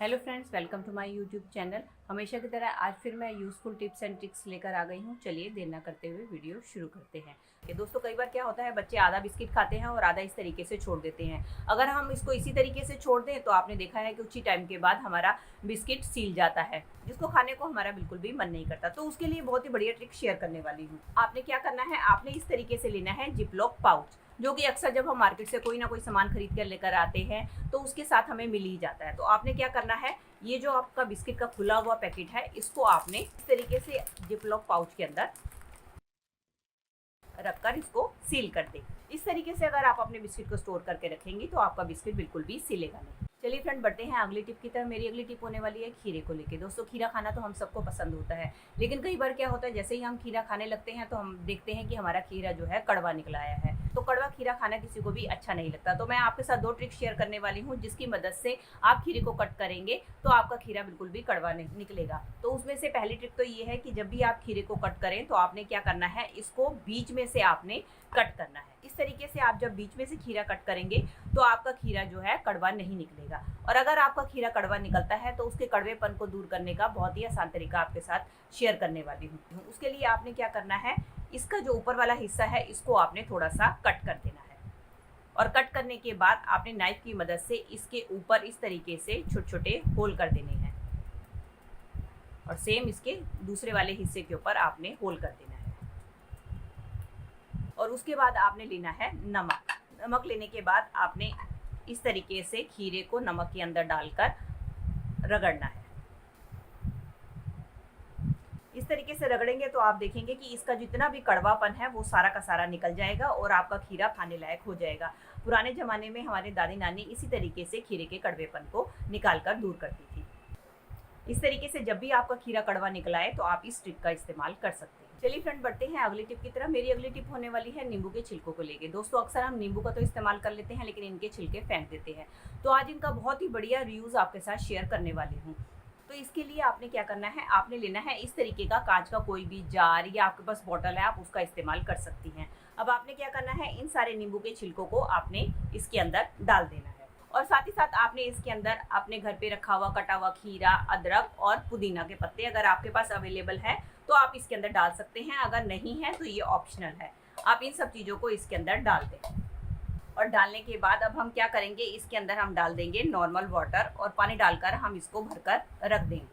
Hello friends, welcome to my YouTube channel. हमेशा की तरह आज फिर मैं यूज़फुल टिप्स एंड ट्रिक्स लेकर आ गई हूँ। चलिए देर ना करते हुए वीडियो शुरू करते हैं। कि दोस्तों कई बार क्या होता है, बच्चे आधा बिस्किट खाते हैं और आधा इस तरीके से छोड़ देते हैं। अगर हम इसको इसी तरीके से छोड़ दें तो आपने देखा है कि कुछ ही टाइम के बाद हमारा बिस्किट सील जाता है, जिसको खाने को हमारा बिल्कुल भी मन नहीं करता। तो उसके लिए बहुत ही बढ़िया ट्रिक शेयर करने वाली हूँ। आपने क्या करना है, आपने इस तरीके से लेना है जिपलॉक पाउच, जो कि अक्सर जब हम मार्केट से कोई ना कोई सामान खरीद कर लेकर आते हैं तो उसके साथ हमें मिल ही जाता है। तो आपने क्या करना है, ये जो आपका बिस्किट का खुला हुआ पैकेट है, इसको आपने इस तरीके से जिपलॉक पाउच के अंदर रखकर इसको सील कर दें। इस तरीके से अगर आप अपने बिस्किट को स्टोर करके रखेंगे तो आपका बिस्किट बिल्कुल भी सिलेगा नहीं। चलिए फ्रेंड, बढ़ते हैं अगली टिप की तरफ। मेरी अगली टिप होने वाली है खीरे को लेके। दोस्तों, खीरा खाना तो हम सबको पसंद होता है, लेकिन कई बार क्या होता है, जैसे ही हम खीरा खाने लगते हैं तो हम देखते हैं कि हमारा खीरा जो है कड़वा निकल आया है। तो कड़वा खीरा खाना किसी को भी अच्छा नहीं लगता। तो मैं आपके साथ दो ट्रिक शेयर करने वाली हूँ, जिसकी मदद से आप खीरे को कट करेंगे तो आपका खीरा बिल्कुल भी कड़वा नहीं निकलेगा। तो उसमें से पहली ट्रिक तो ये है कि जब भी आप खीरे को कट करें तो आपने क्या करना है, इसको बीच में से आपने कट करना है। इस तरीके से आप जब बीच में से खीरा कट करेंगे तो आपका खीरा जो है कड़वा नहीं निकलेगा। और अगर आपका खीरा कड़वा निकलता है तो उसके कड़वेपन को दूर करने का बहुत ही आसान तरीका आपके साथ शेयर करने वाली हूँ। उसके लिए आपने क्या करना है, इसका जो ऊपर वाला हिस्सा है इसको आपने थोड़ा सा कट कर देना है। और कट करने के बाद आपने नाइफ की मदद से इसके ऊपर इस तरीके से छोटे छोटे होल कर देने हैं, और सेम इसके दूसरे वाले हिस्से के ऊपर आपने होल कर देना है। और उसके बाद आपने लेना है नमक। नमक लेने के बाद आपने इस तरीके से खीरे को नमक के अंदर डालकर रगड़ना है। इस तरीके से रगड़ेंगे तो आप देखेंगे कि इसका जितना भी कड़वापन है वो सारा का सारा निकल जाएगा और आपका खीरा खाने लायक हो जाएगा। पुराने ज़माने में हमारे दादी नानी इसी तरीके से खीरे के कड़वेपन को निकाल कर दूर करती थी। इस तरीके से जब भी आपका खीरा कड़वा निकल आए तो आप इस ट्रिक का इस्तेमाल कर सकते हैं। चलिए फ्रेंड, बढ़ते हैं अगली टिप की तरफ। मेरी अगली टिप होने वाली है नींबू के छिलकों को लेके। दोस्तों, अक्सर हम नींबू का तो इस्तेमाल कर लेते हैं, लेकिन इनके छिलके फेंक देते हैं। तो आज इनका बहुत ही बढ़िया रीयूज आपके साथ शेयर करने वाली हूँ। तो इसके लिए आपने क्या करना है, आपने लेना है इस तरीके का कांच का कोई भी जार, या आपके पास बॉटल है आप उसका इस्तेमाल कर सकती हैं। अब आपने क्या करना है, इन सारे नींबू के छिलकों को आपने इसके अंदर डाल देना है। और साथ ही साथ आपने इसके अंदर अपने घर पे रखा हुआ कटा हुआ खीरा, अदरक और पुदीना के पत्ते अगर आपके पास अवेलेबल है तो आप इसके अंदर डाल सकते हैं। अगर नहीं है तो ये ऑप्शनल है। आप इन सब चीज़ों को इसके अंदर डाल दें। और डालने के बाद अब हम क्या करेंगे, इसके अंदर हम डाल देंगे नॉर्मल वाटर, और पानी डालकर हम इसको भरकर रख देंगे।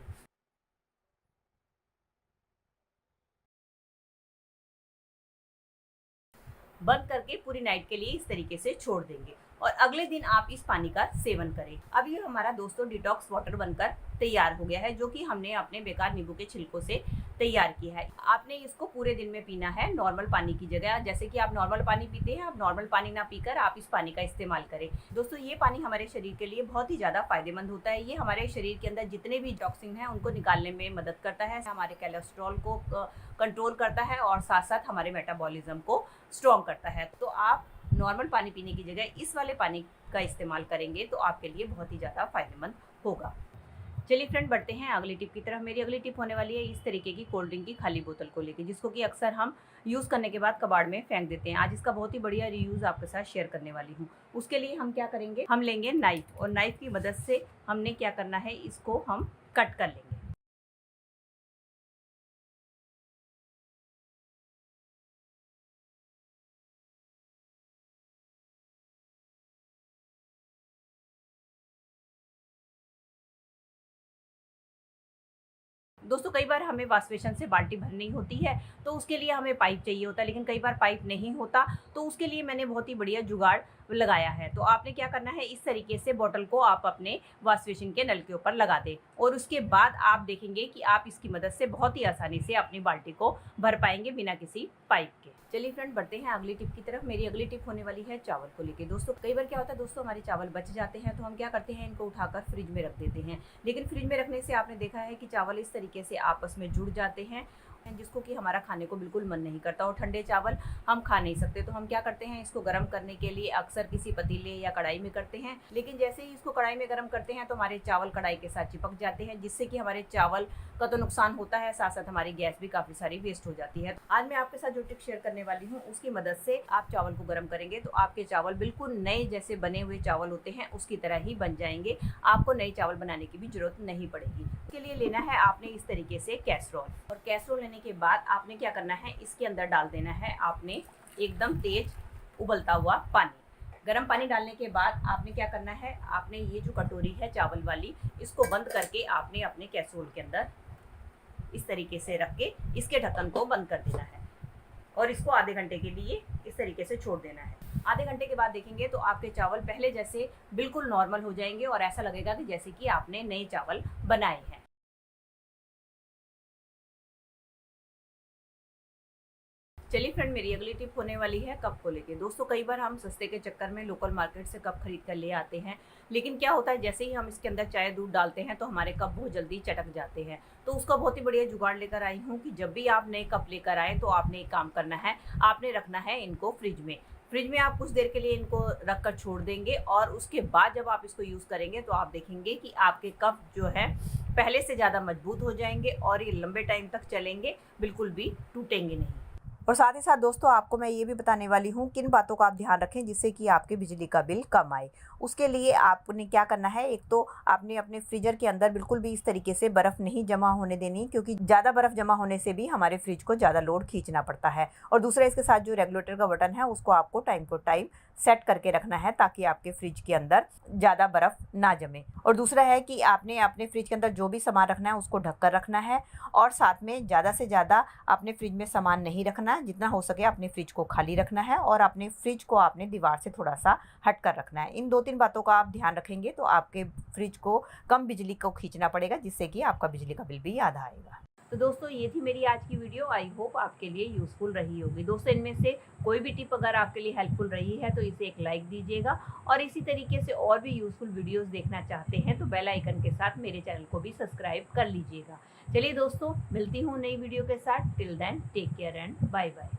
बंद करके पूरी नाइट के लिए इस तरीके से छोड़ देंगे, और अगले दिन आप इस पानी का सेवन करें। अब ये हमारा दोस्तों डिटॉक्स वाटर बनकर तैयार हो गया है, जो कि हमने अपने बेकार नींबू के छिलकों से तैयार किया है। आपने इसको पूरे दिन में पीना है नॉर्मल पानी की जगह। जैसे कि आप नॉर्मल पानी पीते हैं, आप नॉर्मल पानी ना पीकर आप इस पानी का इस्तेमाल करें। दोस्तों, ये पानी हमारे शरीर के लिए बहुत ही ज़्यादा फायदेमंद होता है। ये हमारे शरीर के अंदर जितने भी टॉक्सिन हैं उनको निकालने में मदद करता है, हमारे कोलेस्ट्रॉल को कंट्रोल करता है, और साथ साथ हमारे मेटाबॉलिज्म को स्ट्रॉन्ग करता है। तो आप नॉर्मल पानी पीने की जगह इस वाले पानी का इस्तेमाल करेंगे तो आपके लिए बहुत ही ज़्यादा फायदेमंद होगा। चलिए फ्रेंड, बढ़ते हैं अगली टिप की तरफ। मेरी अगली टिप होने वाली है इस तरीके की कोल्ड ड्रिंक की खाली बोतल को लेके, जिसको कि अक्सर हम यूज़ करने के बाद कबाड़ में फेंक देते हैं। आज इसका बहुत ही बढ़िया रीयूज़ आपके साथ शेयर करने वाली हूँ। उसके लिए हम क्या करेंगे, हम लेंगे नाइफ, और नाइफ की मदद से हमने क्या करना है, इसको हम कट कर लेंगे। दोस्तों, कई बार हमें वॉश बेसिन से बाल्टी भरनी होती है तो उसके लिए हमें पाइप चाहिए होता है, लेकिन कई बार पाइप नहीं होता। तो उसके लिए मैंने बहुत ही बढ़िया जुगाड़ लगाया है। तो आपने क्या करना है, इस तरीके से बोतल को आप अपने वॉश बेसिन के नल के ऊपर लगा दें, और उसके बाद आप देखेंगे कि आप इसकी मदद से बहुत ही आसानी से अपनी बाल्टी को भर पाएंगे बिना किसी पाइप के। चलिए फ्रेंड, बढ़ते हैं अगली टिप की तरफ। मेरी अगली टिप होने वाली है चावल को लेके। दोस्तों, कई बार क्या होता है, दोस्तों हमारे चावल बच जाते हैं तो हम क्या करते हैं, इनको उठाकर फ्रिज में रख देते हैं। लेकिन फ्रिज में रखने से आपने देखा है कि चावल इस तरीके से आपस में जुड़ जाते हैं जिसको कि हमारा खाने को बिल्कुल मन नहीं करता और ठंडे चावल हम खा नहीं सकते। तो हम क्या करते हैं, इसको गर्म करने के लिए अक्सर किसी पतीले या कढ़ाई में करते हैं, लेकिन जैसे ही इसको कढ़ाई में गर्म करते हैं तो हमारे चावल कढ़ाई के साथ चिपक जाते हैं, जिससे कि हमारे चावल का तो नुकसान होता है, साथ साथ हमारी गैस भी काफ़ी सारी वेस्ट हो जाती है। आज मैं आपके साथ जो टिप शेयर करने वाली हूँ उसकी मदद से आप चावल को गर्म करेंगे तो आपके चावल बिल्कुल नए जैसे बने हुए चावल होते हैं उसकी तरह ही बन जाएंगे। आपको नए चावल बनाने की भी जरूरत नहीं पड़ेगी। इसके लिए लेना है आपने इस तरीके से कैसरोल, और कैसरोल लेने के बाद आपने क्या करना है, इसके अंदर डाल देना है आपने एकदम तेज उबलता हुआ पानी। गर्म पानी डालने के बाद आपने क्या करना है, आपने ये जो कटोरी है चावल वाली, इसको बंद करके आपने अपने कैसरोल के अंदर इस तरीके से रख के इसके ढक्कन को बंद कर देना है और इसको आधे घंटे के लिए इस तरीके से छोड़ देना है। आधे घंटे के बाद देखेंगे तो आपके चावल पहले जैसे बिल्कुल नॉर्मल हो जाएंगे और ऐसा लगेगा कि जैसे कि आपने नए चावल बनाए हैं। चलिए फ्रेंड, मेरी अगली टिप होने वाली है कप को लेके। दोस्तों, कई बार हम सस्ते के चक्कर में लोकल मार्केट से कप खरीद कर ले आते हैं, लेकिन क्या होता है जैसे ही हम इसके अंदर चाय दूध डालते हैं तो हमारे कप बहुत जल्दी चटक जाते हैं। तो उसका बहुत ही बढ़िया जुगाड़ लेकर आई हूँ कि जब भी आप नए कप लेकर आए तो आपने एक काम करना है, आपने रखना है इनको फ्रिज में। फ्रिज में आप कुछ देर के लिए इनको रख कर छोड़ देंगे और उसके बाद जब आप इसको यूज़ करेंगे तो आप देखेंगे कि आपके कप जो है पहले से ज़्यादा मजबूत हो जाएंगे और ये लंबे टाइम तक चलेंगे, बिल्कुल भी टूटेंगे नहीं। और साथ ही साथ दोस्तों, आपको मैं ये भी बताने वाली हूँ किन बातों का आप ध्यान रखें जिससे कि आपके बिजली का बिल कम आए। उसके लिए आपने क्या करना है, एक तो आपने अपने फ्रीजर के अंदर बिल्कुल भी इस तरीके से बर्फ़ नहीं जमा होने देनी, क्योंकि ज़्यादा बर्फ़ जमा होने से भी हमारे फ्रिज को ज़्यादा लोड खींचना पड़ता है। और दूसरा, इसके साथ जो रेगुलेटर का बटन है उसको आपको टाइम टू टाइम सेट करके रखना है ताकि आपके फ्रिज के अंदर ज़्यादा बर्फ़ ना जमे। और दूसरा है कि आपने अपने फ्रिज के अंदर जो भी सामान रखना है उसको ढक कर रखना है, और साथ में ज़्यादा से ज़्यादा अपने फ्रिज में सामान नहीं रखना, जितना हो सके अपने फ्रिज को खाली रखना है और अपने फ्रिज को आपने दीवार से थोड़ा सा हट कर रखना है। इन 2-3 बातों का आप ध्यान रखेंगे तो आपके फ्रिज को कम बिजली को खींचना पड़ेगा, जिससे कि आपका बिजली का बिल भी आधा आएगा। तो दोस्तों, ये थी मेरी आज की वीडियो। आई होप आपके लिए यूज़फुल रही होगी। दोस्तों, इनमें से कोई भी टिप अगर आपके लिए हेल्पफुल रही है तो इसे एक लाइक दीजिएगा, और इसी तरीके से और भी यूज़फुल वीडियोस देखना चाहते हैं तो बेल आइकन के साथ मेरे चैनल को भी सब्सक्राइब कर लीजिएगा। चलिए दोस्तों, मिलती हूँ नई वीडियो के साथ। Till then, take care and bye bye.